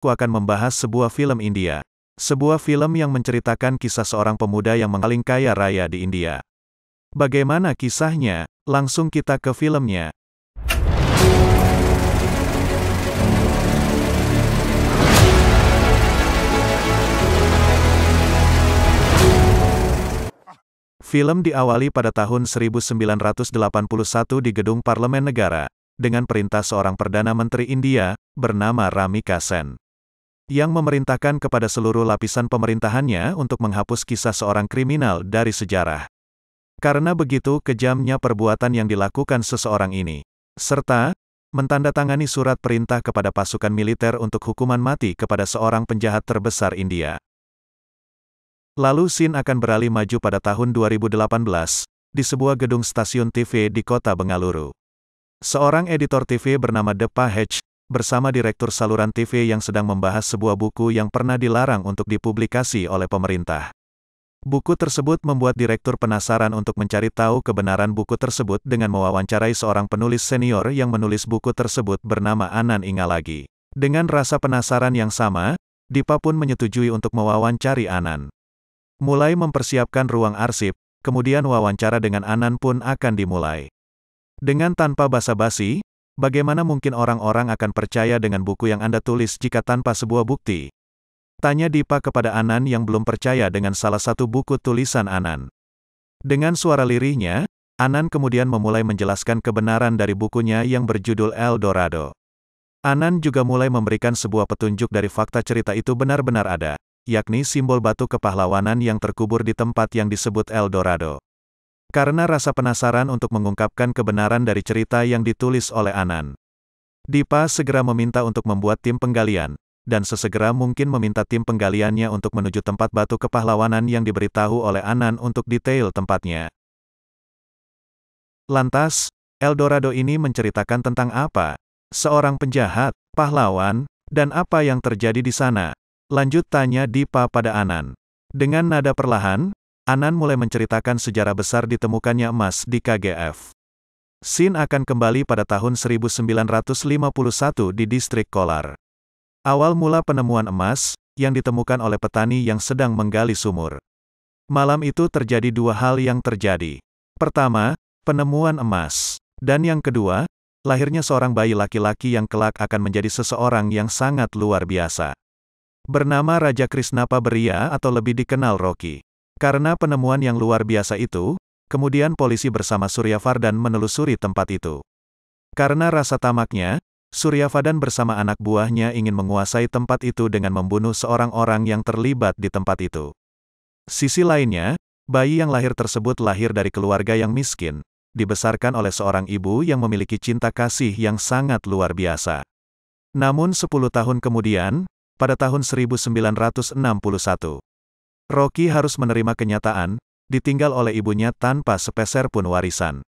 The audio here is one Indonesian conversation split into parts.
aku akan membahas sebuah film India. Sebuah film yang menceritakan kisah seorang pemuda yang paling kaya raya di India. Bagaimana kisahnya? Langsung kita ke filmnya. Film diawali pada tahun 1981 di gedung Parlemen Negara, dengan perintah seorang Perdana Menteri India, bernama Ramika Sen, yang memerintahkan kepada seluruh lapisan pemerintahannya untuk menghapus kisah seorang kriminal dari sejarah. Karena begitu kejamnya perbuatan yang dilakukan seseorang ini, serta mentandatangani surat perintah kepada pasukan militer untuk hukuman mati kepada seorang penjahat terbesar India. Lalu scene akan beralih maju pada tahun 2018, di sebuah gedung stasiun TV di kota Bengaluru. Seorang editor TV bernama Depa H, bersama direktur saluran TV yang sedang membahas sebuah buku yang pernah dilarang untuk dipublikasi oleh pemerintah. Buku tersebut membuat direktur penasaran untuk mencari tahu kebenaran buku tersebut dengan mewawancarai seorang penulis senior yang menulis buku tersebut bernama Anand Ingalagi. Dengan rasa penasaran yang sama, Depa pun menyetujui untuk mewawancari Anand. Mulai mempersiapkan ruang arsip, kemudian wawancara dengan Anand pun akan dimulai. Dengan tanpa basa-basi, bagaimana mungkin orang-orang akan percaya dengan buku yang Anda tulis jika tanpa sebuah bukti? Tanya Depa kepada Anand yang belum percaya dengan salah satu buku tulisan Anand. Dengan suara lirihnya, Anand kemudian memulai menjelaskan kebenaran dari bukunya yang berjudul El Dorado. Anand juga mulai memberikan sebuah petunjuk dari fakta cerita itu benar-benar ada, yakni simbol batu kepahlawanan yang terkubur di tempat yang disebut El Dorado. Karena rasa penasaran untuk mengungkapkan kebenaran dari cerita yang ditulis oleh Anand, Depa segera meminta untuk membuat tim penggalian, dan sesegera mungkin meminta tim penggaliannya untuk menuju tempat batu kepahlawanan yang diberitahu oleh Anand untuk detail tempatnya. Lantas, El Dorado ini menceritakan tentang apa? Seorang penjahat, pahlawan, dan apa yang terjadi di sana? Lanjut tanya Depa pada Anand. Dengan nada perlahan, Anand mulai menceritakan sejarah besar ditemukannya emas di KGF. Scene akan kembali pada tahun 1951 di distrik Kolar. Awal mula penemuan emas, yang ditemukan oleh petani yang sedang menggali sumur. Malam itu terjadi dua hal yang terjadi. Pertama, penemuan emas. Dan yang kedua, lahirnya seorang bayi laki-laki yang kelak akan menjadi seseorang yang sangat luar biasa. Bernama Raja Krishnapa Beria atau lebih dikenal Rocky. Karena penemuan yang luar biasa itu, kemudian polisi bersama Suryavardhan menelusuri tempat itu. Karena rasa tamaknya, Suryavardhan bersama anak buahnya ingin menguasai tempat itu dengan membunuh seorang orang yang terlibat di tempat itu. Sisi lainnya, bayi yang lahir tersebut lahir dari keluarga yang miskin, dibesarkan oleh seorang ibu yang memiliki cinta kasih yang sangat luar biasa. Namun 10 tahun kemudian, pada tahun 1961, Rocky harus menerima kenyataan, ditinggal oleh ibunya tanpa sepeser pun warisan.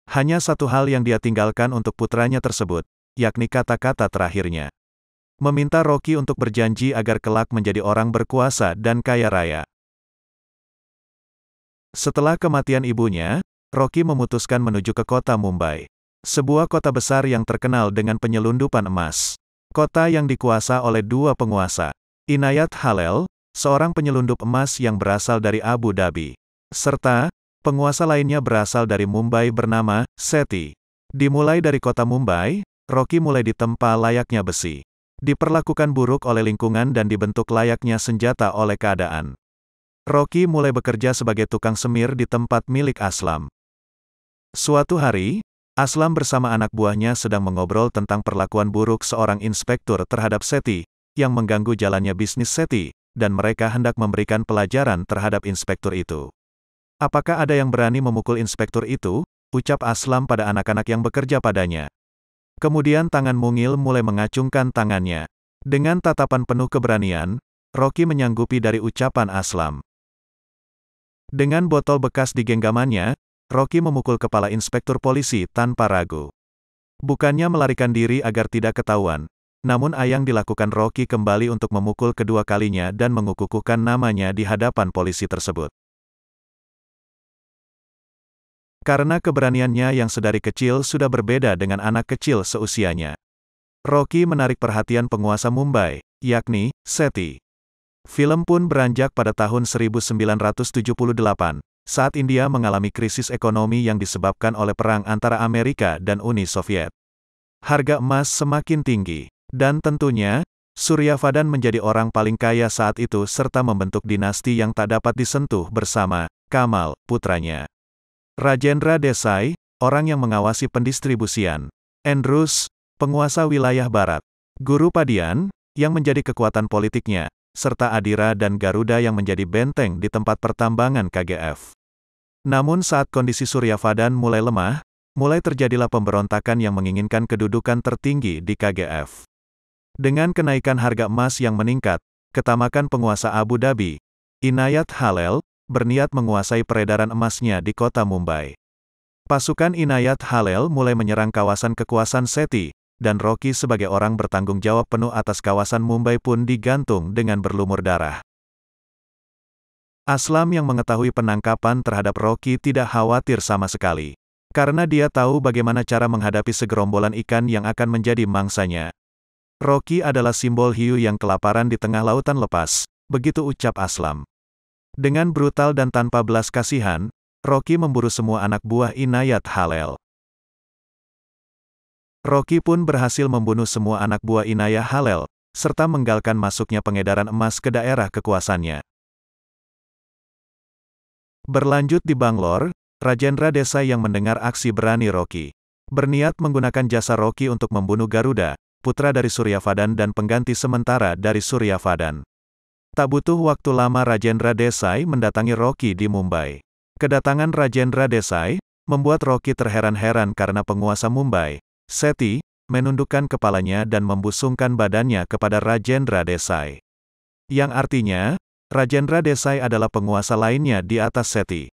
Hanya satu hal yang dia tinggalkan untuk putranya tersebut, yakni kata-kata terakhirnya. Meminta Rocky untuk berjanji agar kelak menjadi orang berkuasa dan kaya raya. Setelah kematian ibunya, Rocky memutuskan menuju ke kota Mumbai. Sebuah kota besar yang terkenal dengan penyelundupan emas. Kota yang dikuasa oleh dua penguasa. Inayat Halel, seorang penyelundup emas yang berasal dari Abu Dhabi. Serta, penguasa lainnya berasal dari Mumbai bernama Sethi. Dimulai dari kota Mumbai, Rocky mulai ditempa layaknya besi. Diperlakukan buruk oleh lingkungan dan dibentuk layaknya senjata oleh keadaan. Rocky mulai bekerja sebagai tukang semir di tempat milik Aslam. Suatu hari, Aslam bersama anak buahnya sedang mengobrol tentang perlakuan buruk seorang inspektur terhadap Sethi, yang mengganggu jalannya bisnis Sethi, dan mereka hendak memberikan pelajaran terhadap inspektur itu. Apakah ada yang berani memukul inspektur itu? Ucap Aslam pada anak-anak yang bekerja padanya. Kemudian tangan mungil mulai mengacungkan tangannya. Dengan tatapan penuh keberanian, Rocky menyanggupi dari ucapan Aslam. Dengan botol bekas di genggamannya, Rocky memukul kepala inspektur polisi tanpa ragu. Bukannya melarikan diri agar tidak ketahuan, namun yang dilakukan Rocky kembali untuk memukul kedua kalinya dan mengukuhkan namanya di hadapan polisi tersebut. Karena keberaniannya yang sedari kecil sudah berbeda dengan anak kecil seusianya. Rocky menarik perhatian penguasa Mumbai, yakni Sethi. Film pun beranjak pada tahun 1978, saat India mengalami krisis ekonomi yang disebabkan oleh perang antara Amerika dan Uni Soviet. Harga emas semakin tinggi, dan tentunya, Suryavadan menjadi orang paling kaya saat itu serta membentuk dinasti yang tak dapat disentuh bersama Kamal, putranya. Rajendra Desai, orang yang mengawasi pendistribusian. Andrews, penguasa wilayah barat. Guru Padian, yang menjadi kekuatan politiknya, serta Adira dan Garuda yang menjadi benteng di tempat pertambangan KGF. Namun saat kondisi Suryavadan mulai lemah, mulai terjadilah pemberontakan yang menginginkan kedudukan tertinggi di KGF. Dengan kenaikan harga emas yang meningkat, ketamakan penguasa Abu Dhabi, Inayat Halel, berniat menguasai peredaran emasnya di kota Mumbai. Pasukan Inayat Halel mulai menyerang kawasan kekuasaan Sethi, dan Rocky sebagai orang bertanggung jawab penuh atas kawasan Mumbai pun digantung dengan berlumur darah. Aslam yang mengetahui penangkapan terhadap Rocky tidak khawatir sama sekali. Karena dia tahu bagaimana cara menghadapi segerombolan ikan yang akan menjadi mangsanya. Rocky adalah simbol hiu yang kelaparan di tengah lautan lepas, begitu ucap Aslam. Dengan brutal dan tanpa belas kasihan, Rocky memburu semua anak buah Inayat Halel. Rocky pun berhasil membunuh semua anak buah Inayat Halel, serta menggalakkan masuknya pengedaran emas ke daerah kekuasaannya. Berlanjut di Bangalore, Rajendra Desai yang mendengar aksi berani Rocky, berniat menggunakan jasa Rocky untuk membunuh Garuda, putra dari Suryavadan dan pengganti sementara dari Suryavadan. Tak butuh waktu lama Rajendra Desai mendatangi Rocky di Mumbai. Kedatangan Rajendra Desai membuat Rocky terheran-heran karena penguasa Mumbai, Sethi, menundukkan kepalanya dan membusungkan badannya kepada Rajendra Desai. Yang artinya, Rajendra Desai adalah penguasa lainnya di atas Sethi.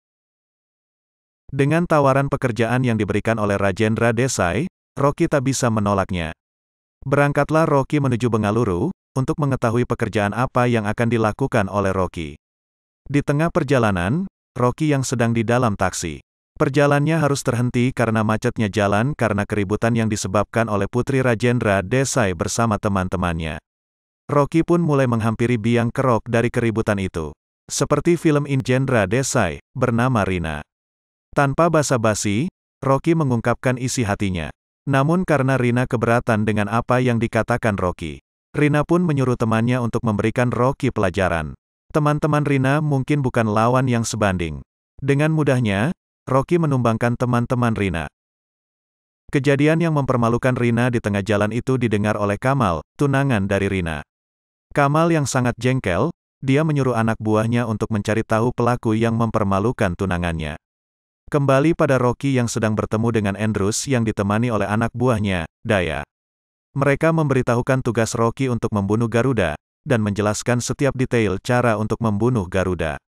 Dengan tawaran pekerjaan yang diberikan oleh Rajendra Desai, Rocky tak bisa menolaknya. Berangkatlah Rocky menuju Bengaluru, untuk mengetahui pekerjaan apa yang akan dilakukan oleh Rocky. Di tengah perjalanan, Rocky yang sedang di dalam taksi. Perjalanannya harus terhenti karena macetnya jalan karena keributan yang disebabkan oleh Putri Rajendra Desai bersama teman-temannya. Rocky pun mulai menghampiri biang kerok dari keributan itu. Seperti film Rajendra Desai, bernama Rina. Tanpa basa-basi, Rocky mengungkapkan isi hatinya. Namun karena Rina keberatan dengan apa yang dikatakan Rocky, Rina pun menyuruh temannya untuk memberikan Rocky pelajaran. Teman-teman Rina mungkin bukan lawan yang sebanding. Dengan mudahnya, Rocky menumbangkan teman-teman Rina. Kejadian yang mempermalukan Rina di tengah jalan itu didengar oleh Kamal, tunangan dari Rina. Kamal yang sangat jengkel, dia menyuruh anak buahnya untuk mencari tahu pelaku yang mempermalukan tunangannya. Kembali pada Rocky yang sedang bertemu dengan Andrews yang ditemani oleh anak buahnya, Daya. Mereka memberitahukan tugas Rocky untuk membunuh Garuda, dan menjelaskan setiap detail cara untuk membunuh Garuda.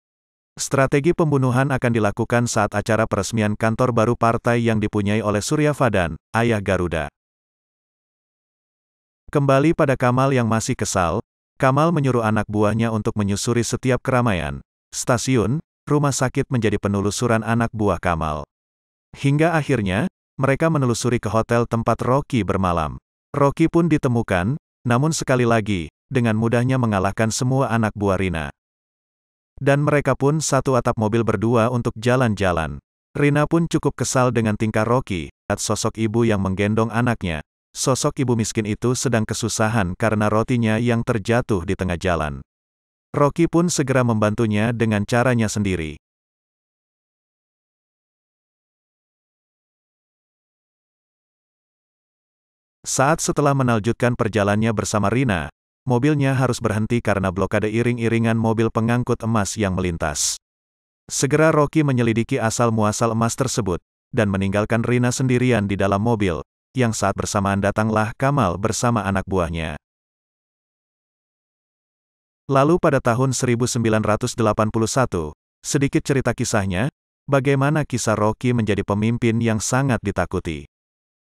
Strategi pembunuhan akan dilakukan saat acara peresmian kantor baru partai yang dipunyai oleh Suryavadan, ayah Garuda. Kembali pada Kamal yang masih kesal, Kamal menyuruh anak buahnya untuk menyusuri setiap keramaian, stasiun, rumah sakit menjadi penelusuran anak buah Kamal. Hingga akhirnya, mereka menelusuri ke hotel tempat Rocky bermalam. Rocky pun ditemukan, namun sekali lagi, dengan mudahnya mengalahkan semua anak buah Rina. Dan mereka pun satu atap mobil berdua untuk jalan-jalan. Rina pun cukup kesal dengan tingkah Rocky, saat sosok ibu yang menggendong anaknya. Sosok ibu miskin itu sedang kesusahan karena rotinya yang terjatuh di tengah jalan. Rocky pun segera membantunya dengan caranya sendiri. Saat setelah melanjutkan perjalanannya bersama Rina, mobilnya harus berhenti karena blokade iring-iringan mobil pengangkut emas yang melintas. Segera Rocky menyelidiki asal-muasal emas tersebut, dan meninggalkan Rina sendirian di dalam mobil, yang saat bersamaan datanglah Kamal bersama anak buahnya. Lalu pada tahun 1981, sedikit cerita kisahnya, bagaimana kisah Rocky menjadi pemimpin yang sangat ditakuti.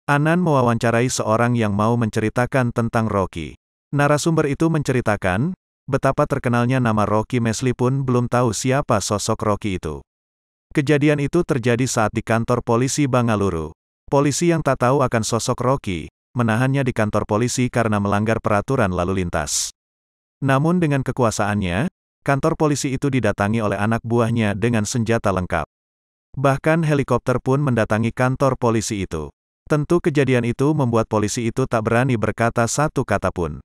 Anand mewawancarai seorang yang mau menceritakan tentang Rocky. Narasumber itu menceritakan, betapa terkenalnya nama Rocky meskipun belum tahu siapa sosok Rocky itu. Kejadian itu terjadi saat di kantor polisi Bangaluru. Polisi yang tak tahu akan sosok Rocky, menahannya di kantor polisi karena melanggar peraturan lalu lintas. Namun dengan kekuasaannya, kantor polisi itu didatangi oleh anak buahnya dengan senjata lengkap. Bahkan helikopter pun mendatangi kantor polisi itu. Tentu kejadian itu membuat polisi itu tak berani berkata satu kata pun.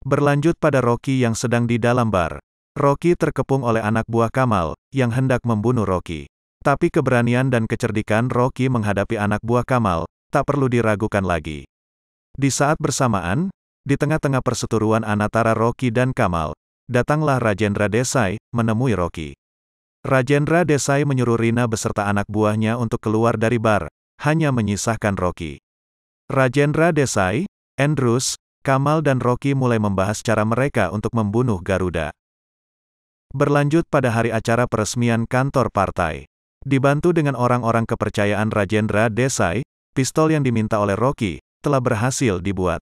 Berlanjut pada Rocky yang sedang di dalam bar. Rocky terkepung oleh anak buah Kamal, yang hendak membunuh Rocky. Tapi keberanian dan kecerdikan Rocky menghadapi anak buah Kamal, tak perlu diragukan lagi. Di saat bersamaan, di tengah-tengah perseteruan antara Rocky dan Kamal, datanglah Rajendra Desai, menemui Rocky. Rajendra Desai menyuruh Rina beserta anak buahnya untuk keluar dari bar, hanya menyisahkan Rocky. Rajendra Desai, Andrews, Kamal dan Rocky mulai membahas cara mereka untuk membunuh Garuda. Berlanjut pada hari acara peresmian kantor partai. Dibantu dengan orang-orang kepercayaan Rajendra Desai, pistol yang diminta oleh Rocky, telah berhasil dibuat.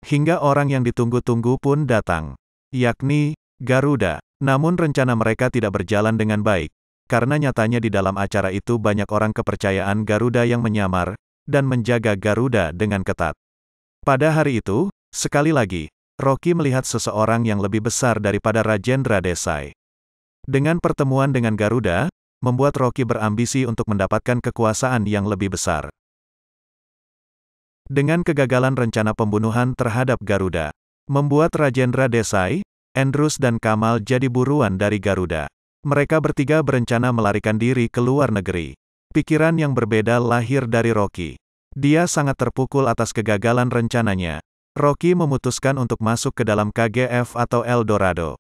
Hingga orang yang ditunggu-tunggu pun datang, yakni Garuda. Namun rencana mereka tidak berjalan dengan baik, karena nyatanya di dalam acara itu banyak orang kepercayaan Garuda yang menyamar, dan menjaga Garuda dengan ketat. Pada hari itu, sekali lagi, Rocky melihat seseorang yang lebih besar daripada Rajendra Desai. Dengan pertemuan dengan Garuda, membuat Rocky berambisi untuk mendapatkan kekuasaan yang lebih besar. Dengan kegagalan rencana pembunuhan terhadap Garuda, membuat Rajendra Desai, Andrews dan Kamal jadi buruan dari Garuda. Mereka bertiga berencana melarikan diri ke luar negeri. Pikiran yang berbeda lahir dari Rocky. Dia sangat terpukul atas kegagalan rencananya. Rocky memutuskan untuk masuk ke dalam KGF atau El Dorado.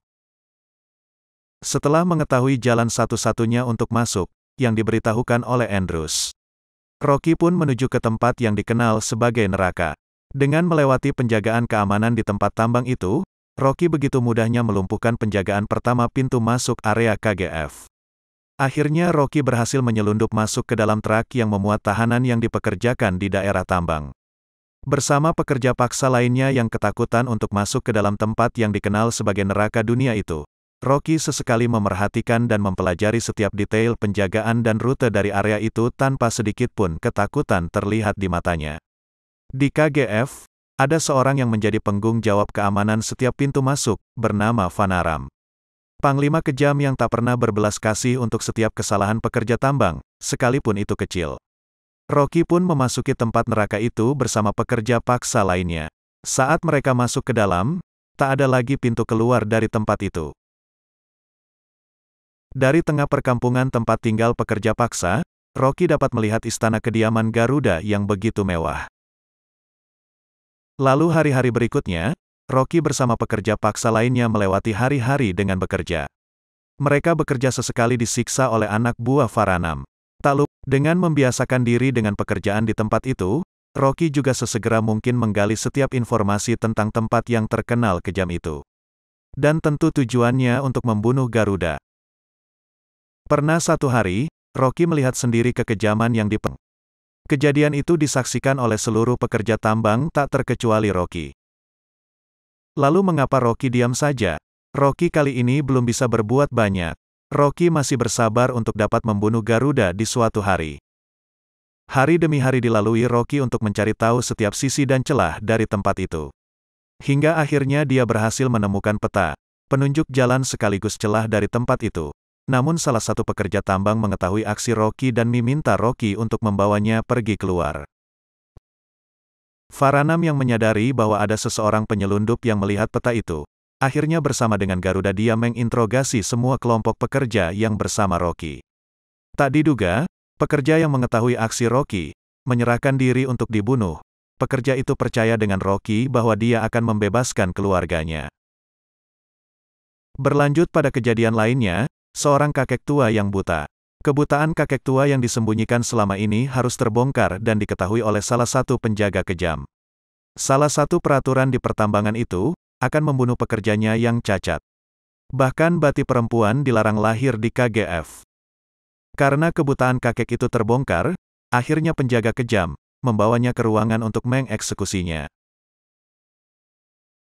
Setelah mengetahui jalan satu-satunya untuk masuk, yang diberitahukan oleh Andrews, Rocky pun menuju ke tempat yang dikenal sebagai neraka. Dengan melewati penjagaan keamanan di tempat tambang itu, Rocky begitu mudahnya melumpuhkan penjagaan pertama pintu masuk area KGF. Akhirnya Rocky berhasil menyelundup masuk ke dalam truk yang memuat tahanan yang dipekerjakan di daerah tambang. Bersama pekerja paksa lainnya yang ketakutan untuk masuk ke dalam tempat yang dikenal sebagai neraka dunia itu, Rocky sesekali memerhatikan dan mempelajari setiap detail penjagaan dan rute dari area itu tanpa sedikit pun ketakutan terlihat di matanya. Di KGF, ada seorang yang menjadi penanggung jawab keamanan setiap pintu masuk, bernama Vanaram. Panglima kejam yang tak pernah berbelas kasih untuk setiap kesalahan pekerja tambang, sekalipun itu kecil. Rocky pun memasuki tempat neraka itu bersama pekerja paksa lainnya. Saat mereka masuk ke dalam, tak ada lagi pintu keluar dari tempat itu. Dari tengah perkampungan tempat tinggal pekerja paksa, Rocky dapat melihat istana kediaman Garuda yang begitu mewah. Lalu hari-hari berikutnya, Rocky bersama pekerja paksa lainnya melewati hari-hari dengan bekerja. Mereka bekerja sesekali disiksa oleh anak buah Varanam. Tak lupa, dengan membiasakan diri dengan pekerjaan di tempat itu, Rocky juga sesegera mungkin menggali setiap informasi tentang tempat yang terkenal kejam itu. Dan tentu tujuannya untuk membunuh Garuda. Pernah satu hari, Rocky melihat sendiri kekejaman yang dipengaruhi. Kejadian itu disaksikan oleh seluruh pekerja tambang tak terkecuali Rocky. Lalu mengapa Rocky diam saja? Rocky kali ini belum bisa berbuat banyak. Rocky masih bersabar untuk dapat membunuh Garuda di suatu hari. Hari demi hari dilalui Rocky untuk mencari tahu setiap sisi dan celah dari tempat itu. Hingga akhirnya dia berhasil menemukan peta, penunjuk jalan sekaligus celah dari tempat itu. Namun salah satu pekerja tambang mengetahui aksi Rocky dan meminta Rocky untuk membawanya pergi keluar. Varanam yang menyadari bahwa ada seseorang penyelundup yang melihat peta itu, akhirnya bersama dengan Garuda dia menginterogasi semua kelompok pekerja yang bersama Rocky. Tak diduga, pekerja yang mengetahui aksi Rocky, menyerahkan diri untuk dibunuh. Pekerja itu percaya dengan Rocky bahwa dia akan membebaskan keluarganya. Berlanjut pada kejadian lainnya, seorang kakek tua yang buta. Kebutaan kakek tua yang disembunyikan selama ini harus terbongkar dan diketahui oleh salah satu penjaga kejam. Salah satu peraturan di pertambangan itu, akan membunuh pekerjanya yang cacat. Bahkan bati perempuan dilarang lahir di KGF. Karena kebutaan kakek itu terbongkar, akhirnya penjaga kejam, membawanya ke ruangan untuk mengeksekusinya.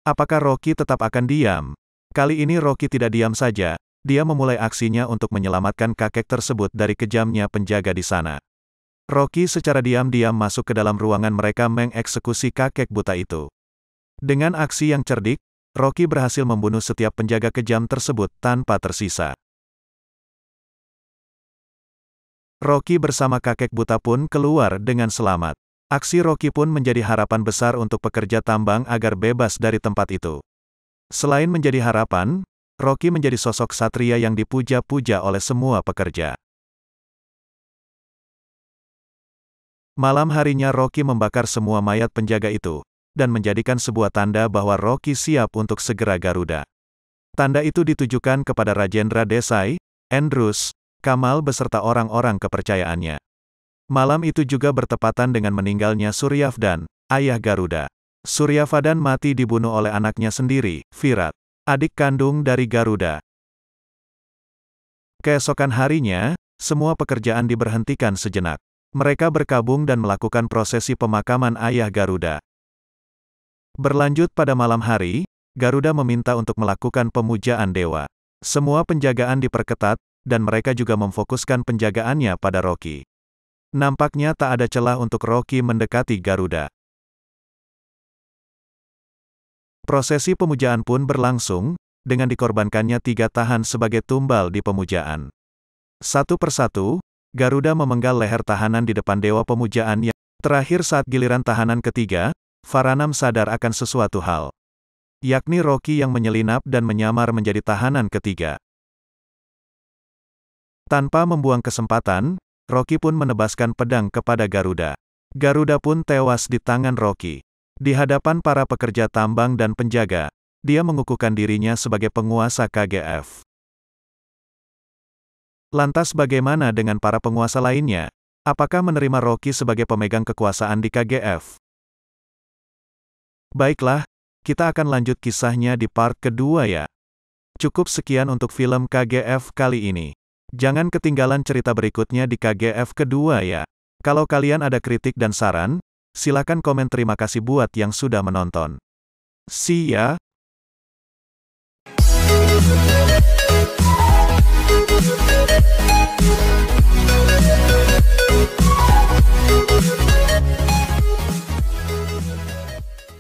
Apakah Rocky tetap akan diam? Kali ini Rocky tidak diam saja. Dia memulai aksinya untuk menyelamatkan kakek tersebut dari kejamnya penjaga di sana. Rocky secara diam-diam masuk ke dalam ruangan mereka mengeksekusi kakek buta itu. Dengan aksi yang cerdik, Rocky berhasil membunuh setiap penjaga kejam tersebut tanpa tersisa. Rocky bersama kakek buta pun keluar dengan selamat. Aksi Rocky pun menjadi harapan besar untuk pekerja tambang agar bebas dari tempat itu. Selain menjadi harapan, Rocky menjadi sosok satria yang dipuja-puja oleh semua pekerja. Malam harinya Rocky membakar semua mayat penjaga itu, dan menjadikan sebuah tanda bahwa Rocky siap untuk segera Garuda. Tanda itu ditujukan kepada Rajendra Desai, Andrews, Kamal beserta orang-orang kepercayaannya. Malam itu juga bertepatan dengan meninggalnya Suryavdan, ayah Garuda. Suryavdan mati dibunuh oleh anaknya sendiri, Virat, adik kandung dari Garuda. Keesokan harinya, semua pekerjaan diberhentikan sejenak. Mereka berkabung dan melakukan prosesi pemakaman ayah Garuda. Berlanjut pada malam hari, Garuda meminta untuk melakukan pemujaan dewa. Semua penjagaan diperketat, dan mereka juga memfokuskan penjagaannya pada Rocky. Nampaknya tak ada celah untuk Rocky mendekati Garuda. Prosesi pemujaan pun berlangsung, dengan dikorbankannya 3 tahan sebagai tumbal di pemujaan. Satu persatu, Garuda memenggal leher tahanan di depan dewa pemujaan yang terakhir saat giliran tahanan ketiga, Varanam sadar akan sesuatu hal. Yakni Rocky yang menyelinap dan menyamar menjadi tahanan ketiga. Tanpa membuang kesempatan, Rocky pun menebaskan pedang kepada Garuda. Garuda pun tewas di tangan Rocky. Di hadapan para pekerja tambang dan penjaga, dia mengukuhkan dirinya sebagai penguasa KGF. Lantas bagaimana dengan para penguasa lainnya? Apakah menerima Rocky sebagai pemegang kekuasaan di KGF? Baiklah, kita akan lanjut kisahnya di part kedua ya. Cukup sekian untuk film KGF kali ini. Jangan ketinggalan cerita berikutnya di KGF kedua ya. Kalau kalian ada kritik dan saran, silakan komen. Terima kasih buat yang sudah menonton. See ya!